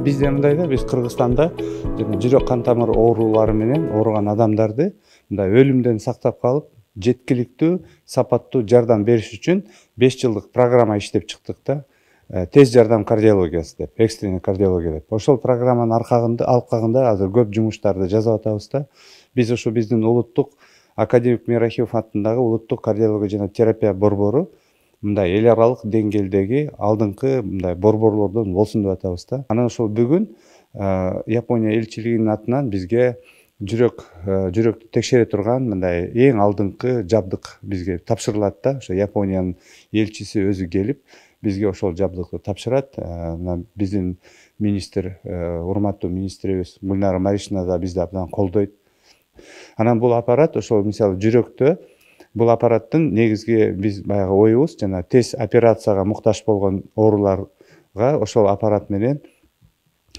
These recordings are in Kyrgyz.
Бизде мындайда, биз Кыргызстанда жүрөк кан тамыр оорулары менен ооруган адамдарды мындай өлүмдөн сактап калып, жеткиликтүү, сапаттуу жардам бериш үчүн 5 жылдык программа иштеп чыктык да. Тез жардам кардиологиясы деп, экстренный кардиология деп. Ошол программанын алкагында азыр көп жумуштарды жасап атабыз да. Биз ошо биздин улуттук академик Мирахилов атындагы улуттук кардиология жана терапия борбору мындай эл аралык деңгээлдеги алдыңкы мындай борборлордон болсун деп атабыз да. Анан ошол бүгүн Япония элчилигинин атынан бизге жүрөктү текшере турган мындай эң алдыңкы жабдык бизге тапшырылат да. Ошо Япониянын элчиси өзү келип, бизге ошол жабдыкты тапшырат. Биздин министр, урматтуу министрибиз Гүлнара Маришина да бизди абдан колдойт. Анан бул аппарат ошол мисалы жүрөктө бул аппараттын негизги биз баягы оюбуз жана тез операцияга муктаж болгон ооруларга ошол аппарат менен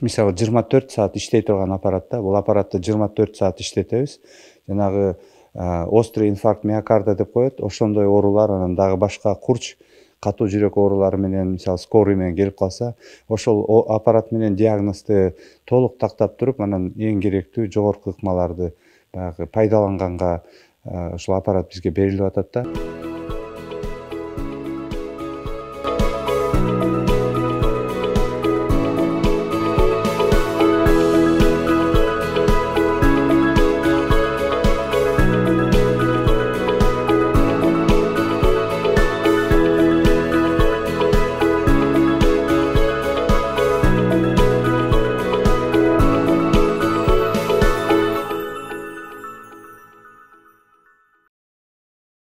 мисалы 24 саат иштей турган аппарат да. Бул аппаратты 24 саат иштетебиз. Жанагы острый инфаркт миокарда деп коет. Ошондой оорулар, анан дагы башка курч, катуу жүрөк оорулары менен, мисалы скорый менен келип калса, ошол аппарат менен диагнозду толук тактап туруп, анан эң керектүү жогорку ыкмаларды баягы пайдаланганга ошол аппарат бизге берилип атат да.